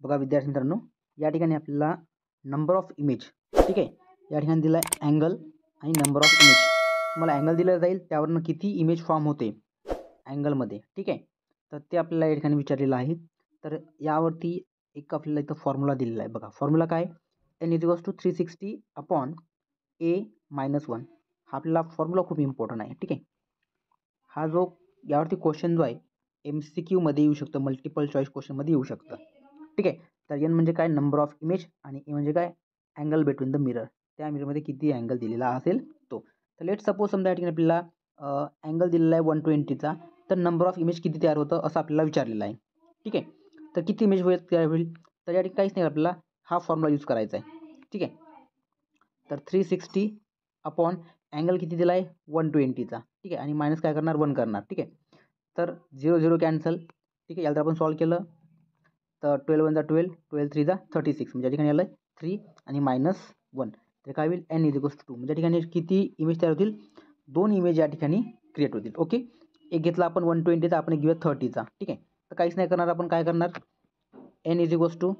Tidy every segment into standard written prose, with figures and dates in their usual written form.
बघा विद्यार्थी मित्रांनो, या ठिकाणी आपल्याला नंबर ऑफ इमेज, ठीक आहे, या ठिकाणी दिला आहे अँगल आणि नंबर ऑफ इमेज. तुम्हाला अँगल दिलं जाईल त्यावरनं किती इमेज फॉर्म होते अँगलमध्ये, ठीक आहे. तर ते आपल्याला या ठिकाणी विचारलेलं आहे. तर यावरती एक आपल्याला इथं फॉर्म्युला दिलेला आहे. बघा फॉर्म्युला काय, n = 360 अपॉन a-1. हा आपल्याला फॉर्म्युला खूप इम्पॉर्टंट आहे, ठीक आहे. हा जो यावरती क्वेश्चन जो आहे MCQ मध्ये येऊ शकतं, मल्टिपल चॉईस क्वेश्चनमध्ये येऊ शकतं, ठीक आहे. तर n म्हणजे काय, नंबर ऑफ इमेज, आणि ए म्हणजे काय, अँगल बिटवीन द मिरर. त्या मिररमध्ये किती अँगल दिलेला असेल तो. तर लेट सपोज समजा या ठिकाणी आपल्याला अँगल दिलेला आहे 120चा, तर नंबर ऑफ इमेज किती तयार होतं असं आपल्याला विचारलेलं आहे, ठीक आहे. तर किती इमेज तयार होईल, तर या ठिकाणी काहीच नाही, आपल्याला हा फॉर्म्युला यूज करायचा आहे, ठीक आहे. तर 360 अपॉन अँगल किती दिला आहे 120चा, ठीक आहे, आणि मायनस काय करणार 1 करणार, ठीक आहे. तर 0 0 कॅन्सल, ठीक आहे. याला जर आपण सॉल्व केलं तर 12 1 12, 12 3 36, म्हणजे या ठिकाणी आलं 3 आणि -1. तर काय होईल n = 2. म्हणजे या ठिकाणी किती इमेज तयार होतील, 2 इमेज या ठिकाणी क्रिएट होतील. ओके, एक घेतला आपण 120चा, आपण एक घेऊया 30चा, ठीक आहे. तर काहीच नाही करणार, आपण काय करणार, n =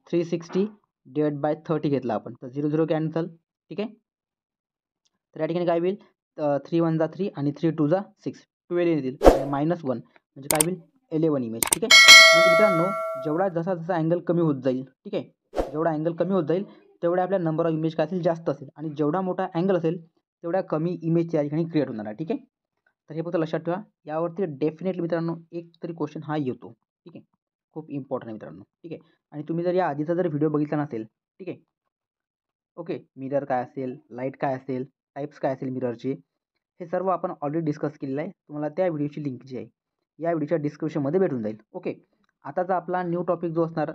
360 / 30 घेतला आपण, तर 0 0 कॅन्सल, ठीक आहे. तर या ठिकाणी काय होईल, 3 1 3 आणि 3 2 6, 12 येतील, -1 म्हणजे काय होईल 11 इमेज, ठीक आहे. म्हणजे मित्रांनो, जेवढा जसा जसा अँगल कमी होत जाईल, ठीक आहे, जेवढा अँगल कमी होत जाईल तेवढ्या आपल्या नंबर ऑफ इमेज काय असेल जास्त असेल, आणि जेवढा मोठा अँगल असेल तेवढ्या कमी इमेज या ठिकाणी क्रिएट होणार आहे, ठीक आहे. तर हे फक्त लक्षात ठेवा, यावरती डेफिनेटली मित्रांनो एक तरी क्वेश्चन हा येतो, ठीक आहे. खूप इम्पॉर्टंट आहे मित्रांनो, ठीक आहे. आणि तुम्ही जर या आधीचा जर व्हिडिओ बघितला नसेल, ठीक आहे, ओके, मिरर काय असेल, लाईट काय असेल, टाईप्स काय असेल मिररचे, हे सर्व आपण ऑलरेडी डिस्कस केलेलं आहे. तुम्हाला त्या व्हिडिओची लिंक जी आहे या व्हिडिओच्या डिस्क्रिप्शनमध्ये भेटून जाईल. ओके, आताचा आपला न्यू टॉपिक जो असणार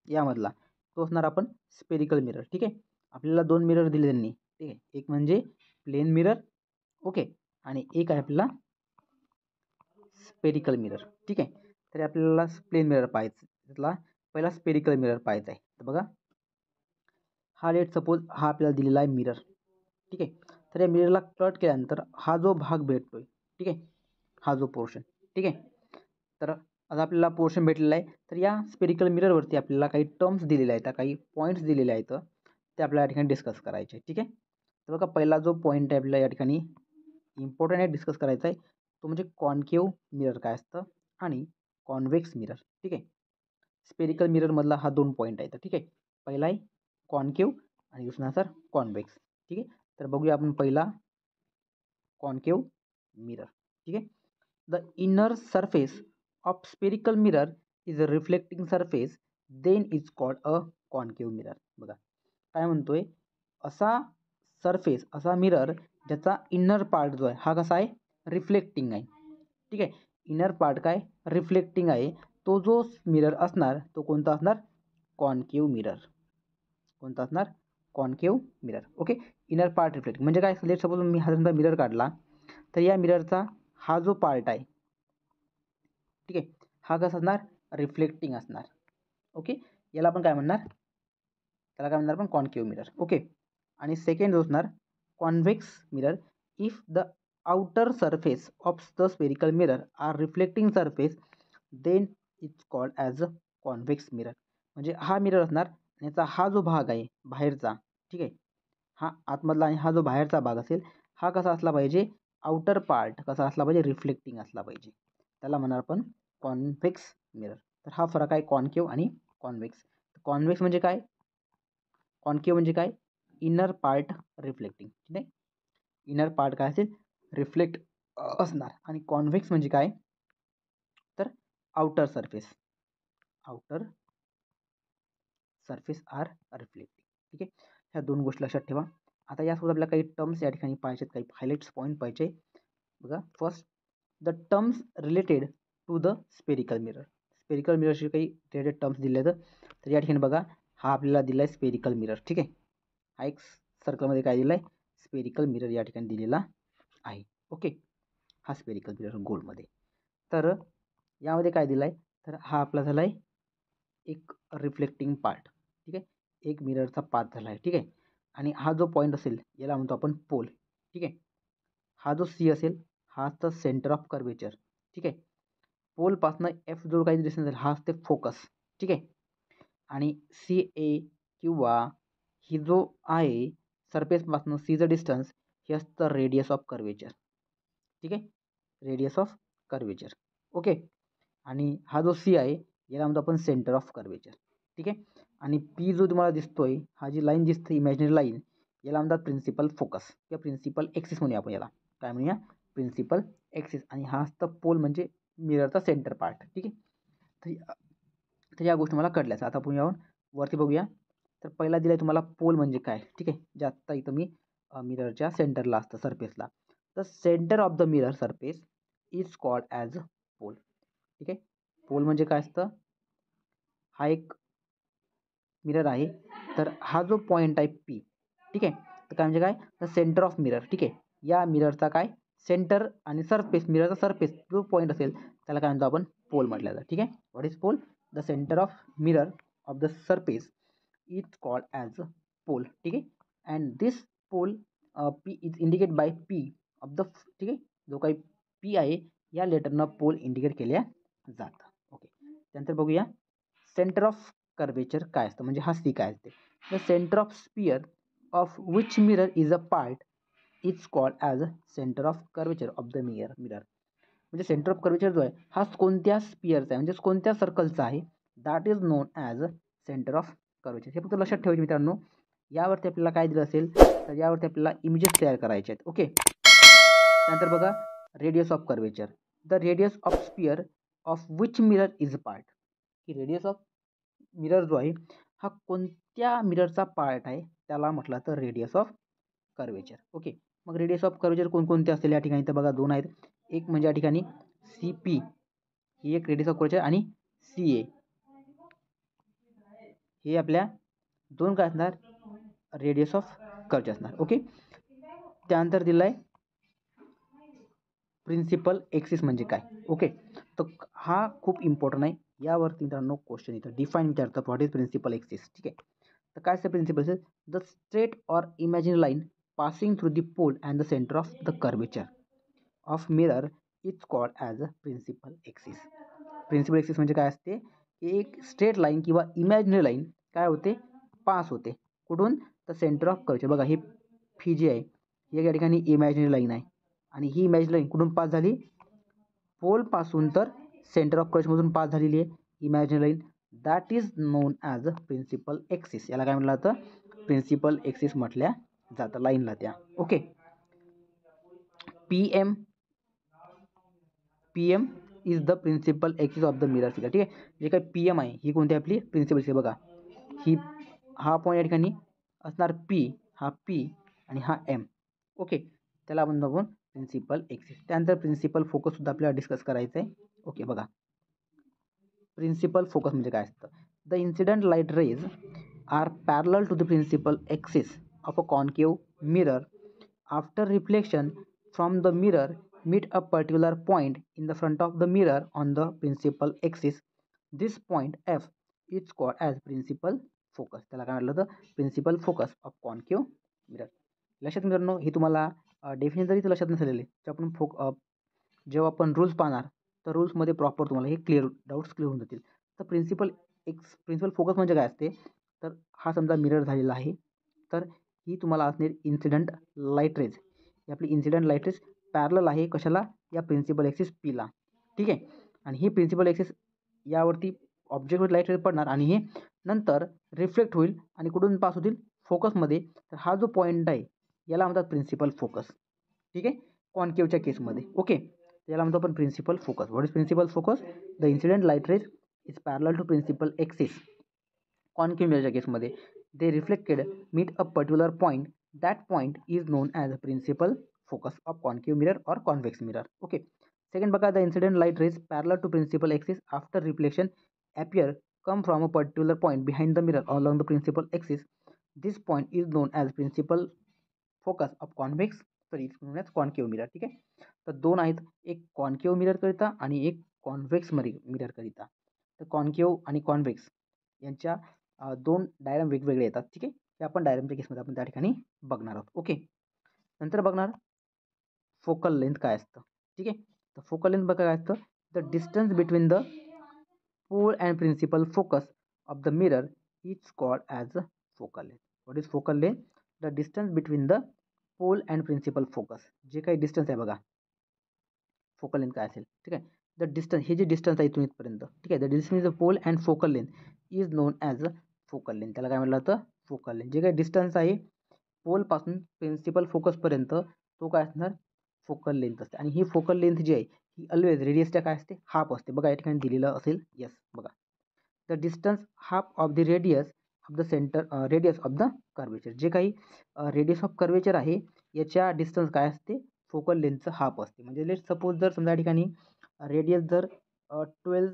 यामधला, तो असणार आपण स्पेरिकल मिरर, ठीक आहे. आपल्याला 2 मिरर दिले त्यांनी, ठीक आहे. एक म्हणजे प्लेन मिरर, ओके, आणि एक आहे आपल्याला स्पेरिकल मिरर, ठीक आहे. तर आपल्याला प्लेन मिरर पाहायचं, त्यातला पहिला स्पेरिकल मिरर पाहायचा आहे. तर बघा, हा लेट सपोज हा आपल्याला दिलेला आहे मिरर, ठीक आहे. तर या मिररला कट केल्यानंतर हा जो भाग भेटतोय, ठीक आहे, हा जो पोर्शन, ठीक आहे. तर आता आपल्याला पोर्शन भेटलेला आहे. तर या स्पेरिकल मिररवरती आपल्याला काही टर्म्स दिलेल्या आहेत, काही पॉईंट्स दिलेले आहेत, ते आपल्याला या ठिकाणी डिस्कस करायचे, ठीक आहे. तर बघा, पहिला जो पॉईंट आहे आपल्याला या ठिकाणी इम्पॉर्टंट आहे, डिस्कस करायचा आहे, तो म्हणजे कॉन्केव्ह मिरर काय असतं आणि कॉन्व्हेक्स मिरर, ठीक आहे. स्पेरिकल मिररमधला हा 2 पॉईंट आहेत, ठीक आहे. पहिला आहे कॉन्केव्ह आणि दुसरा सर कॉन्व्हेक्स, ठीक आहे. तर बघूया आपण पहिला कॉन्केव्ह मिरर, ठीक आहे. The inner surface of spherical mirror is a reflecting surface, then is called a concave mirror. बघा काय म्हणतोय, असा सरफेस, असा मिरर ज्याचा इनर पार्ट जो आहे हा कसा आहे, रिफ्लेक्टिंग आहे, ठीक आहे. इनर पार्ट काय रिफ्लेक्टिंग आहे, तो जो मिरर असणार तो कोणता असणार, कॉन्केव्ह मिरर. कोणता असणार, concave mirror. Okay, inner part reflect म्हणजे काय, लेट सपोज मी हा समजा मिरर काढला, तर या मिररचा हा जो पार्ट आहे, ठीक आहे, हा कसा असणार, रिफ्लेक्टिंग असणार. ओके, याला आपण काय म्हणणार, त्याला काय म्हणणार आपण, कॉन्केव्ह मिरर. ओके, आणि सेकंड जो असणार convex mirror, if the outer surface of the spherical mirror are reflecting surface, then it's called as a convex mirror. म्हणजे हा मिरर असणार, याचा हा जो भाग आहे बाहेरचा, ठीक आहे, हा आतमधला आणि हा जो बाहेरचा भाग असेल, हा कसा असला पाहिजे, आउटर पार्ट कसा असला पाहिजे, रिफ्लेक्टिंग असला पाहिजे, त्याला म्हणणार आपण कॉन्व्हेक्स मिरर. तर हा फरक आहे कॉन्केव्ह आणि कॉन्व्हेक्स. कॉन्व्हेक्स म्हणजे काय, कॉन्केव्ह म्हणजे काय, इनर पार्ट रिफ्लेक्टिंग, ठीक आहे, इनर पार्ट काय असेल, रिफ्लेक्ट असणार. आणि कॉन्व्हेक्स म्हणजे काय, तर outer surface, outer surface are reflecting, ठीक आहे. ह्या 2 गोष्टी लक्षात ठेवा. आता यासोबत आपल्याला काही टर्म्स या ठिकाणी पाहिजेत, काही हायलाइट्स पॉईंट पाहिजे. बघा, first the terms related to the spherical mirror. Spherical मिररशी काही रिलेटेड टर्म्स दिले आहेत. तर या ठिकाणी बघा, हा आपल्याला दिला आहे स्पेरिकल मिरर, ठीक आहे. हा एक सर्कलमध्ये काय दिलं आहे, स्पेरिकल मिरर या ठिकाणी दिलेला आहे. ओके, हा स्पेरिकल मिरर गोलमध्ये. तर यामध्ये काय दिलं आहे, तर हा आपला झाला आहे एक रिफ्लेक्टिंग पार्ट, ठीक आहे, एक मिररचा पाथ झाला आहे, ठीक आहे. आणि हा जो पॉईंट असेल याला म्हणतो आपण पोल, ठीक आहे. हा जो सी असेल हा असतं सेंटर ऑफ कर्वेचर, ठीक आहे. पोलपासनं एफ जो काही दिसेल हा असते फोकस, ठीक आहे. आणि सी ए किंवा ही जो आहे सरफेसपासून सीचं डिस्टन्स हे असतं रेडियस ऑफ कर्वेचर. ठीक आहे, रेडियस ऑफ कर्वेचर. ओके, आणि हा जो सी आहे याला म्हणतो आपण सेंटर ऑफ कर्वेचर. ठीक आहे, आणि पी जो तुम्हाला दिसतोय, हा जी लाईन दिसते इमॅजिनरी लाईन, याला म्हणतात प्रिन्सिपल फोकस किंवा प्रिन्सिपल एक्सिस म्हणूया आपण याला. काय म्हणूया? Principal axis. आणि हा असतं पोल म्हणजे मिररचा सेंटर पार्ट. ठीक आहे, तर या गोष्टी मला कळल्याच. आता आपण यावर वरती बघूया. तर पहिला दिलाय तुम्हाला पोल म्हणजे काय. ठीक आहे, जे आत्ता इथं मी मिररच्या सेंटरला असतं सरफेसला. The centre of the mirror surface is called as pole. ठीक आहे, पोल म्हणजे काय असतं? हा एक मिरर आहे, तर हा जो पॉईंट आहे पी, ठीक आहे, तर काय म्हणजे काय? The centre of mirror. ठीक आहे, या मिररचा काय सेंटर आणि सरफेस, मिररचा सरफेस जो पॉईंट असेल त्याला काय म्हणतो आपण? पोल म्हटलं जातं. ठीक आहे, what is pole? The centre of mirror of the surface is called as pole. ठीक आहे, and this pole P is indicate by P of the. ठीक आहे, जो काही पी आहे या लेटरनं पोल इंडिकेट केल्या जातं. ओके, त्यानंतर बघूया सेंटर ऑफ कर्वेचर काय असतं, म्हणजे हा सी काय असते. The centre of sphere of which mirror is a part is called as centre of curvature of the mirror. म्हणजे सेंटर ऑफ कर्वेचर जो आहे हा कोणत्या स्पियरचा आहे, म्हणजे कोणत्या सर्कलचा आहे, that is known as centre of curvature. हे फक्त लक्षात ठेवायचे मित्रांनो. यावरती आपल्याला काय दिलं असेल तर यावरती आपल्याला इमेजेस तयार करायचे आहेत. ओके, त्यानंतर बघा radius of curvature. The radius of sphere of which mirror is part. की रेडियस ऑफ मिरर जो आहे हा कोणत्या मिररचा पार्ट आहे त्याला म्हटलं तर रेडियस ऑफ कर्वेचर. ओके, मग रेडियस ऑफ कर्वेचर कोणकोणते असतील या ठिकाणी? तर बघा दोन आहेत. एक म्हणजे या ठिकाणी सी पी ही एक रेडियस ऑफ कर्वेचर आणि सी ए हे आपल्या दोन काय असणार? रेडियस ऑफ कर्वेचर असणार. ओके, त्यानंतर दिलं आहे प्रिन्सिपल एक्सिस म्हणजे काय. ओके, तर हा खूप इम्पॉर्टंट आहे. यावरती मित्रांनो क्वेश्चन इथं डिफाईन विचारतं व्हॉट इज प्रिन्सिपल एक्सिस. ठीक आहे, तर काय असतं principal axis? The straight or imaginary line passing through the pole and the centre of the curvature of mirror is called as a principal axis. Principal axis म्हणजे काय असते? एक straight line किंवा इमॅजिनरी लाईन काय होते? Pass होते कुठून? तर सेंटर ऑफ कर्वेचर. बघा ही फी जी आहे ही या ठिकाणी इमॅजिनरी लाईन आहे आणि ही इमॅजिनरी लाईन कुठून पास झाली? पोलपासून तर सेंटर ऑफ कर्वेचरमधून पास झालेली आहे imaginary line. That is known as a principal axis. याला काय म्हटलं जातं? प्रिन्सिपल एक्सिस म्हटल्या जातं लाईनला त्या. Okay, P M is the principal axis of the mirror figure. ठीक आहे, जे काही पी एम आहे ही कोणती आपली प्रिन्सिपल एक्सिस. बघा ही हा पॉईंट या ठिकाणी असणार पी, हा पी आणि हा एम. ओके, त्याला आपण बघून प्रिन्सिपल एक्सिस. त्यानंतर प्रिन्सिपल फोकससुद्धा आपल्याला डिस्कस करायचं आहे. ओके, बघा प्रिन्सिपल फोकस म्हणजे काय असतं? The incident light rays are parallel to the principal axis of a concave mirror. After reflection from the mirror meet a particular point in the front of the mirror on the principal axis. This point F is called as principal focus. त्याला काय म्हटलं तर principal focus of concave mirror. लक्षात मित्रांनो, हे तुम्हाला definite जरी लक्षात नसलेले जेव्हा आपण रूल्स पाहणार तर रूल्समध्ये प्रॉपर तुम्हाला हे डाऊट्स क्लिअर होऊन जातील. तर प्रिन्सिपल फोकस म्हणजे काय असते? तर हा समजा मिरर झालेला आहे, तर ही तुम्हाला असणार इन्सिडंट लाईट रेज. ही आपली इन्सिडंट लाईट रेज पॅरलल आहे कशाला? या प्रिन्सिपल एक्सिस पीला. ठीक आहे, आणि ही प्रिन्सिपल एक्सिस यावरती ऑब्जेक्टवर लाईट रेज पडणार आणि हे नंतर रिफ्लेक्ट होईल आणि कुठून पास होतील? फोकसमध्ये. तर हा जो पॉईंट आहे याला म्हणतात प्रिन्सिपल फोकस. ठीक आहे, कॉन्केव्हच्या केसमध्ये. ओके, याला म्हणतो आपण principal focus. What is principal focus? The incident light rays is parallel to principal axis. Concave मिररच्या केसमध्ये they reflected meet a particular point. That point is known as a principal focus of concave mirror or convex mirror. Okay, second बघा the incident light rays parallel to principal axis after reflection appear come from a particular point behind the mirror along the principal axis. This point is known as principal focus of convex, sorry it's known as concave mirror. ठीक आहे, तर दोन आहेत, एक concave mirror करिता आणि एक convex mirror करिता. तर कॉन्केव्ह आणि कॉन्व्हेक्स यांच्या दोन डायग्राम वेगवेगळे येतात. ठीक आहे, हे आपण डायग्रामच्या केसमध्ये आपण त्या ठिकाणी बघणार आहोत. ओके, नंतर बघणार फोकल लेंथ काय असतं. ठीक आहे, तर फोकल लेंथ बघा काय असतं? The distance between the pole and principal focus of the mirror is called as a focal length. What is focal length? The distance between the pole and principal focus. जे काही distance आहे बघा, focal length काय असेल, ठीक आहे. The distance, हे जे डिस्टन्स आहे इथून इथपर्यंत, ठीक आहे, the distance the pole and focal length is known as a focal length. त्याला काय म्हटलं जातं? Focal length. जे काही डिस्टन्स आहे पोलपासून प्रिन्सिपल फोकसपर्यंत, तो काय असणार? फोकल लेंथ असते. आणि ही फोकल लेंथ जी आहे ही ऑलवेज रेडियसच्या काय असते? हाफ असते. बघा या ठिकाणी दिलेलं असेल, येस बघा, the distance half of the radius of the centre, radius of the curvature. जे काही रेडियस ऑफ कर्वेचर आहे याच्या डिस्टन्स काय असते? फोकल लेंथचं हाफ असते. म्हणजे लेट सपोज जर समजा या ठिकाणी रेडियस जर 12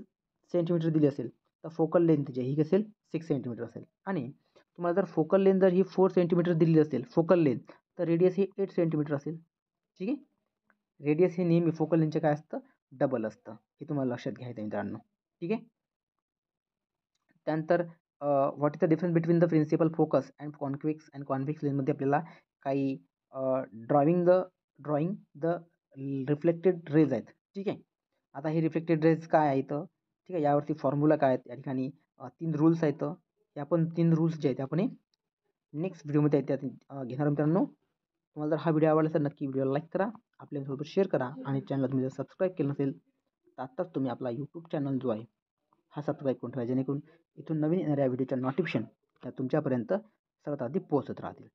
सेंटीमीटर दिली असेल तर फोकल लेंथ जी ही असेल 6 सेंटीमीटर असेल. आणि तुम्हाला जर फोकल लेंथ जर ही 4 सेंटीमीटर दिलेली असेल फोकल लेंथ, तर रेडियस ही 8 सेंटीमीटर असेल. ठीक आहे. रेडियस हे नेहमी फोकल लेंथचे काय असतं? डबल असतं. हे तुम्हाला लक्षात घ्यायचं आहे मित्रांनो. ठीक आहे. त्यानंतर what is the difference between the principal focus and convex लेन्समध्ये आपल्याला काही ड्रॉइंग द रिफ्लेक्टेड रेज आहेत. ठीक आहे. आता हे रिफ्लेक्टेड रेज काय आहेत? ठीक आहे, यावरती फॉर्म्युला काय आहेत? या ठिकाणी 3 रूल्स आहेत. हे आपण 3 रूल्स जे आहेत आपण नेक्स्ट व्हिडिओमध्ये त्यात घेणार मित्रांनो. तुम्हाला जर हा व्हिडिओ आवडला तर नक्की व्हिडिओला लाईक करा, आपल्यासोबत शेअर करा आणि चॅनलला तुम्ही जर सबस्क्राईब केलं नसेल तर आत्ताच तुम्ही आपला यूट्यूब चॅनल जो आहे हा सबस्क्राईब करून ठेवा, जेणेकरून इथून नवीन येणाऱ्या व्हिडिओच्या नोटिफिकेशन त्या तुमच्यापर्यंत सर्वात आधी पोहोचत राहतील.